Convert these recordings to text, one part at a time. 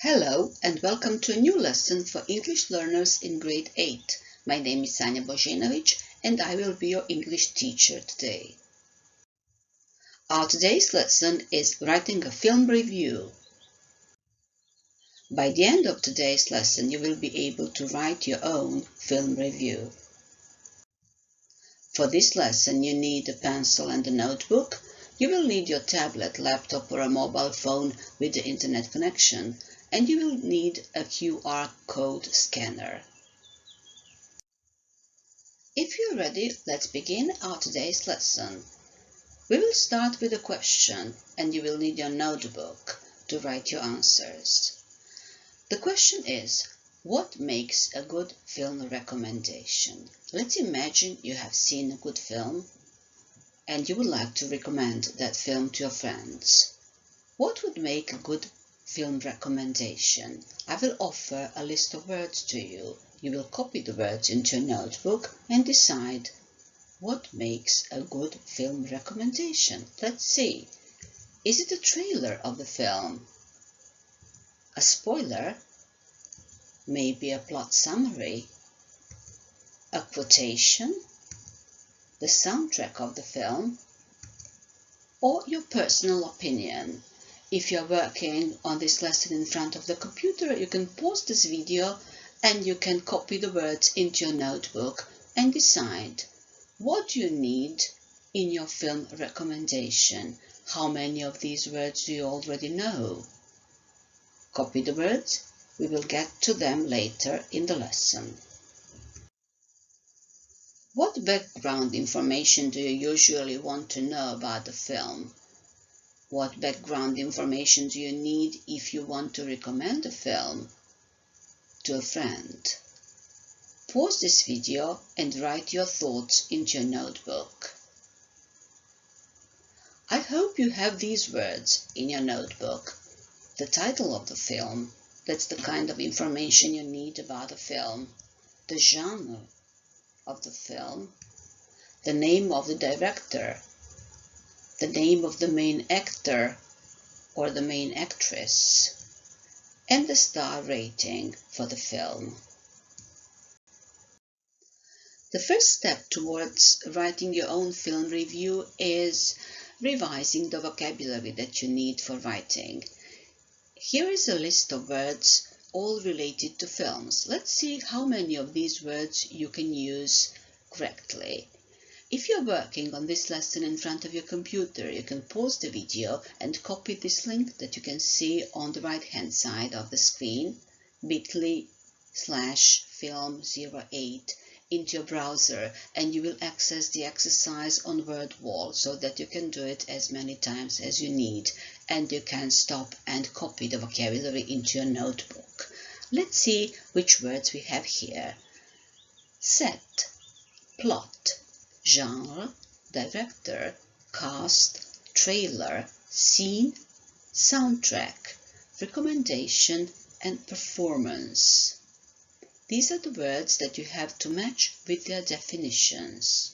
Hello and welcome to a new lesson for English learners in grade 8. My name is Sanja Božinović and I will be your English teacher today. Our today's lesson is writing a film review. By the end of today's lesson, you will be able to write your own film review. For this lesson, you need a pencil and a notebook. You will need your tablet, laptop or a mobile phone with the internet connection. And you will need a QR code scanner. If you're ready, let's begin our today's lesson. We will start with a question, and you will need your notebook to write your answers. The question is, what makes a good film recommendation? Let's imagine you have seen a good film, and you would like to recommend that film to your friends. What would make a good film recommendation? I will offer a list of words to you. You will copy the words into your notebook and decide what makes a good film recommendation. Let's see. Is it a trailer of the film? A spoiler? Maybe a plot summary? A quotation? The soundtrack of the film? Or your personal opinion? If you're working on this lesson in front of the computer, you can pause this video and you can copy the words into your notebook and decide what you need in your film recommendation. How many of these words do you already know? Copy the words. We will get to them later in the lesson. What background information do you usually want to know about the film? What background information do you need if you want to recommend a film to a friend? Pause this video and write your thoughts into your notebook. I hope you have these words in your notebook. The title of the film, that's the kind of information you need about the film. The genre of the film. The name of the director. The name of the main actor or the main actress, and the star rating for the film. The first step towards writing your own film review is revising the vocabulary that you need for writing. Here is a list of words, all related to films. Let's see how many of these words you can use correctly. If you're working on this lesson in front of your computer, you can pause the video and copy this link that you can see on the right hand side of the screen, bit.ly/film08, into your browser, and you will access the exercise on WordWall so that you can do it as many times as you need, and you can stop and copy the vocabulary into your notebook. Let's see which words we have here. Set, plot, genre, director, cast, trailer, scene, soundtrack, recommendation, and performance. These are the words that you have to match with their definitions.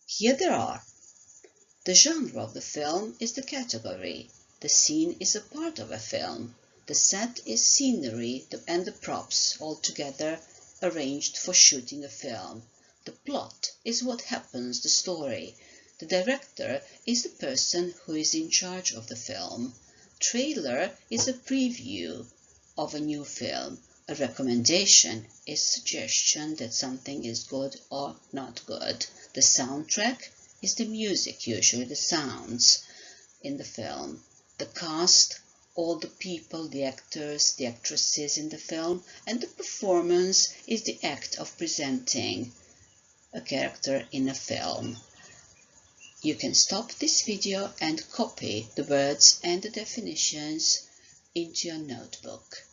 Here they are. The genre of the film is the category. The scene is a part of a film. The set is scenery and the props all together arranged for shooting a film. The plot is what happens, the story. The director is the person who is in charge of the film. Trailer is a preview of a new film. A recommendation is suggestion that something is good or not good. The soundtrack is the music, usually the sounds in the film. The cast, all the people, the actors, the actresses in the film, and the performance is the act of presenting a character in a film. You can stop this video and copy the words and the definitions into your notebook.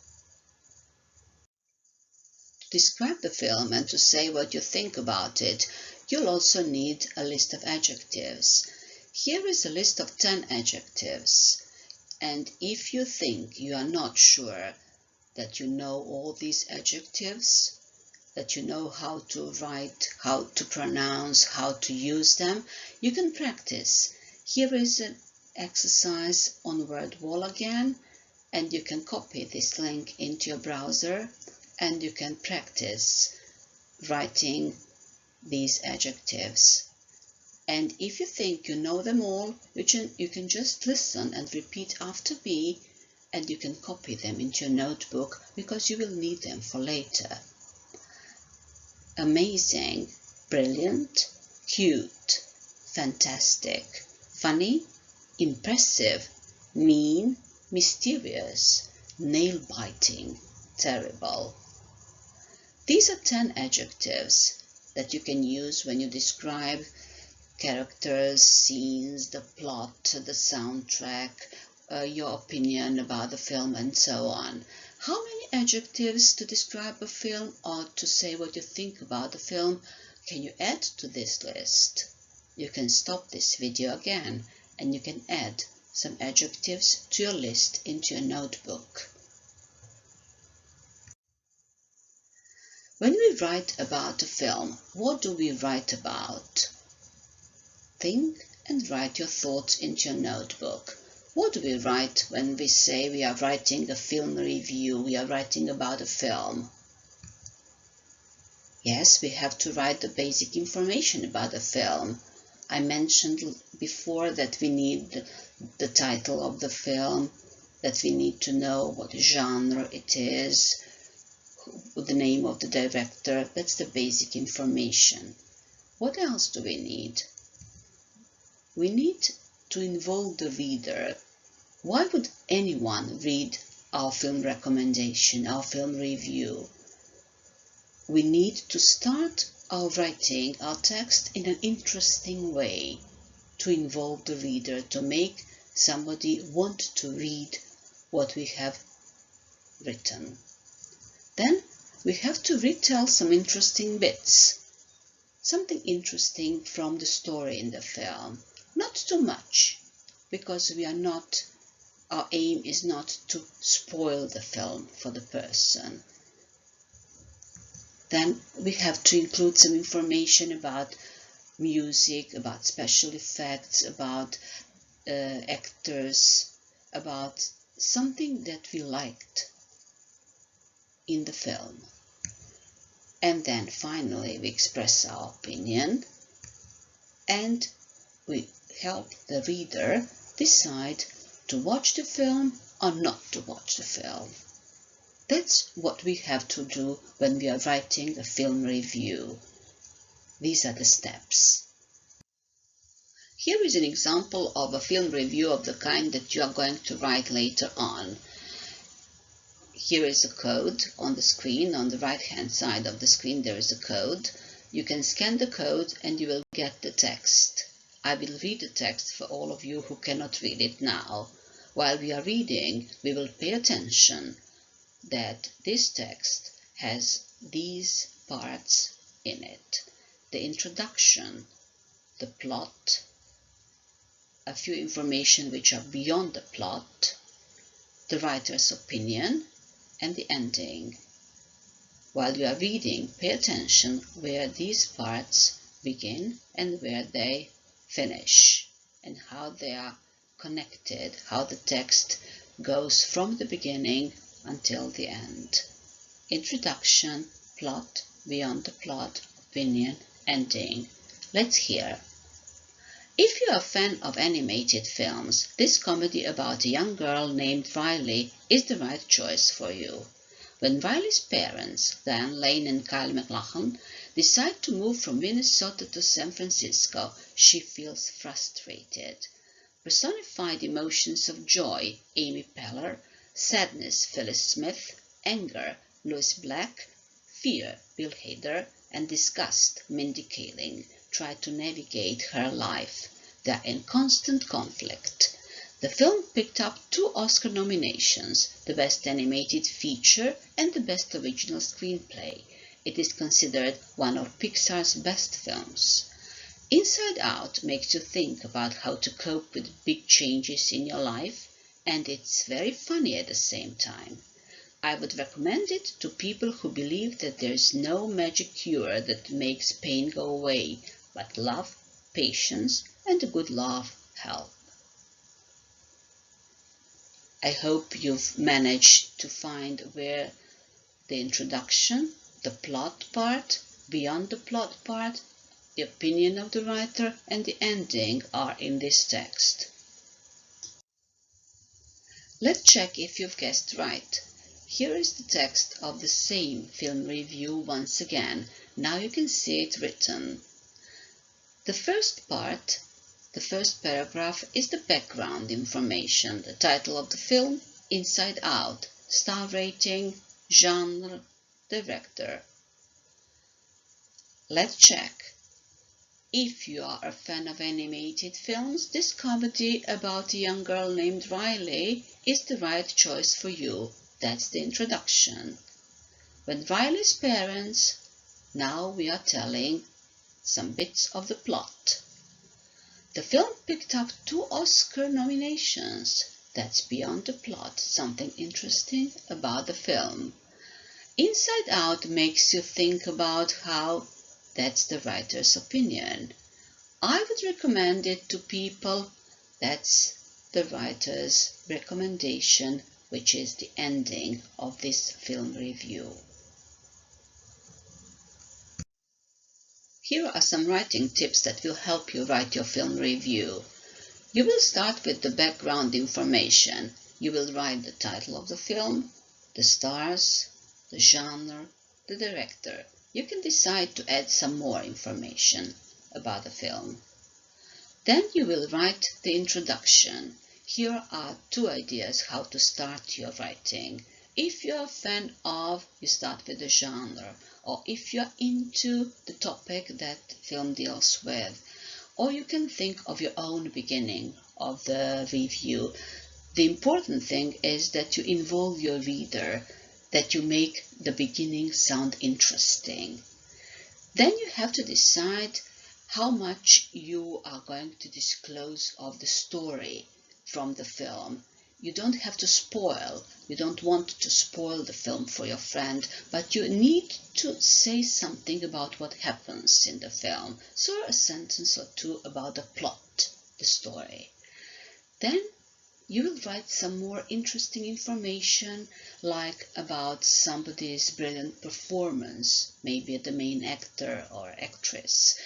To describe the film and to say what you think about it, you'll also need a list of adjectives. Here is a list of 10 adjectives. And if you think you are not sure that you know all these adjectives, that you know how to write, how to pronounce, how to use them, you can practice. Here is an exercise on word wall again, and you can copy this link into your browser and you can practice writing these adjectives. And if you think you know them all, you can just listen and repeat after me, and you can copy them into your notebook because you will need them for later. Amazing, brilliant, cute, fantastic, funny, impressive, mean, mysterious, nail-biting, terrible. These are 10 adjectives that you can use when you describe characters, scenes, the plot, the soundtrack, your opinion about the film, and so on. How many adjectives to describe a film or to say what you think about the film can you add to this list? You can stop this video again and you can add some adjectives to your list into your notebook. When we write about a film, what do we write about? Think and write your thoughts into your notebook. What do we write when we say we are writing a film review, we are writing about a film? Yes, we have to write the basic information about the film. I mentioned before that we need the title of the film, that we need to know what genre it is, the name of the director. That's the basic information. What else do we need? We need to involve the reader. Why would anyone read our film recommendation, our film review? We need to start our writing, our text in an interesting way to involve the reader, to make somebody want to read what we have written. Then we have to retell some interesting bits, something interesting from the story in the film. Not too much, because our aim is not to spoil the film for the person. Then we have to include some information about music, about special effects, about actors, about something that we liked in the film. And then finally we express our opinion and we help the reader decide to watch the film or not to watch the film. That's what we have to do when we are writing a film review. These are the steps. Here is an example of a film review of the kind that you are going to write later on. Here is a code on the screen. On the right-hand side of the screen there is a code. You can scan the code and you will get the text. I will read the text for all of you who cannot read it now. While we are reading, we will pay attention that this text has these parts in it. The introduction, the plot, a few information which are beyond the plot, the writer's opinion, and the ending. While you are reading, pay attention where these parts begin and where they finish, and how they are connected, how the text goes from the beginning until the end. Introduction, plot, beyond the plot, opinion, ending. Let's hear. If you are a fan of animated films, this comedy about a young girl named Riley is the right choice for you. When Riley's parents, Diane Lane and Kyle MacLachlan, decide to move from Minnesota to San Francisco, she feels frustrated. Personified emotions of joy, Amy Peller; sadness, Phyllis Smith; anger, Louis Black; fear, Bill Hader; and disgust, Mindy Kaling, try to navigate her life. They are in constant conflict. The film picked up 2 Oscar nominations, the Best Animated Feature and the Best Original Screenplay. It is considered one of Pixar's best films. Inside Out makes you think about how to cope with big changes in your life, and it's very funny at the same time. I would recommend it to people who believe that there is no magic cure that makes pain go away, but love, patience, and a good laugh help. I hope you've managed to find where the introduction, the plot part, beyond the plot part, the opinion of the writer, and the ending are in this text. Let's check if you've guessed right. Here is the text of the same film review once again. Now you can see it written. The first part, the first paragraph, is the background information, the title of the film, Inside Out, star rating, genre, director. Let's check. If you are a fan of animated films, this comedy about a young girl named Riley is the right choice for you. That's the introduction. When Riley's parents, now we are telling some bits of the plot. The film picked up 2 Oscar nominations. That's beyond the plot, something interesting about the film. Inside Out makes you think about how that's the writer's opinion. I would recommend it to people. That's the writer's recommendation, which is the ending of this film review. Here are some writing tips that will help you write your film review. You will start with the background information. You will write the title of the film, the stars, the genre, the director. You can decide to add some more information about the film. Then you will write the introduction. Here are 2 ideas how to start your writing. If you're a fan of, you start with the genre, or if you're into the topic that the film deals with, or you can think of your own beginning of the review. The important thing is that you involve your reader, that you make the beginning sound interesting. Then you have to decide how much you are going to disclose of the story from the film. You don't have to spoil. You don't want to spoil the film for your friend, but you need to say something about what happens in the film. So a sentence or 2 about the plot, the story. Then you will write some more interesting information, like about somebody's brilliant performance, maybe the main actor or actress,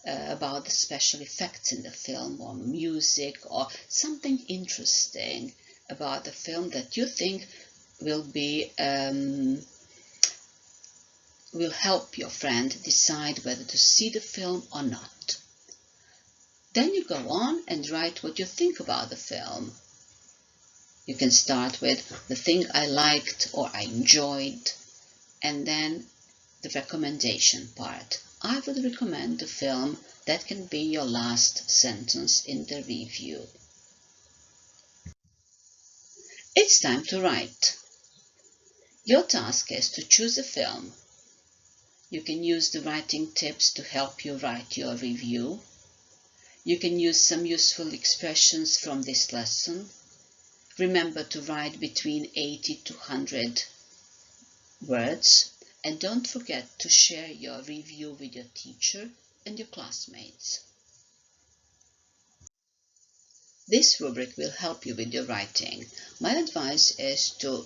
about the special effects in the film, or music, or something interesting about the film that you think will help your friend decide whether to see the film or not. Then you go on and write what you think about the film. You can start with the thing I liked or I enjoyed, and then the recommendation part. I would recommend the film. That can be your last sentence in the review. It's time to write. Your task is to choose a film. You can use the writing tips to help you write your review. You can use some useful expressions from this lesson. Remember to write between 80 to 100 words, and don't forget to share your review with your teacher and your classmates. This rubric will help you with your writing. My advice is to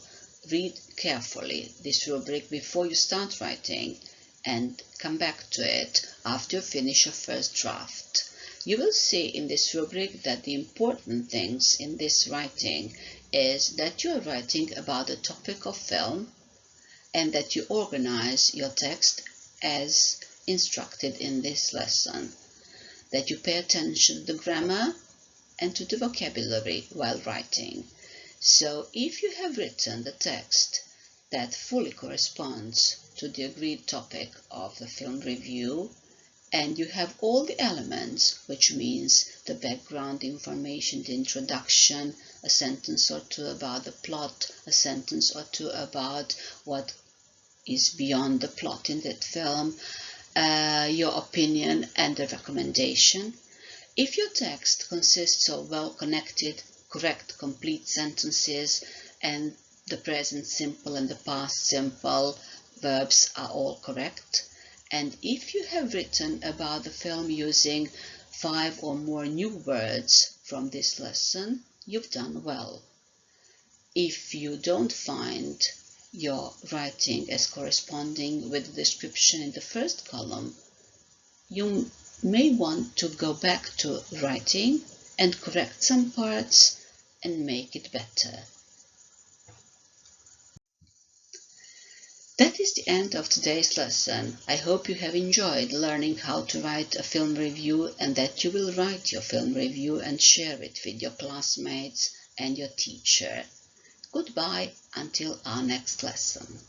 read carefully this rubric before you start writing and come back to it after you finish your first draft. You will see in this rubric that the important things in this writing is that you are writing about the topic of film and that you organize your text as instructed in this lesson, that you pay attention to the grammar and to the vocabulary while writing. So if you have written the text that fully corresponds to the agreed topic of the film review, and you have all the elements, which means the background information, the introduction, a sentence or 2 about the plot, a sentence or 2 about what is beyond the plot in that film, your opinion and the recommendation. If your text consists of well-connected, correct, complete sentences, and the present simple and the past simple verbs are all correct, and if you have written about the film using 5 or more new words from this lesson, you've done well. If you don't find your writing as corresponding with the description in the first column, you may want to go back to writing and correct some parts and make it better. That is the end of today's lesson. I hope you have enjoyed learning how to write a film review and that you will write your film review and share it with your classmates and your teacher. Goodbye until our next lesson.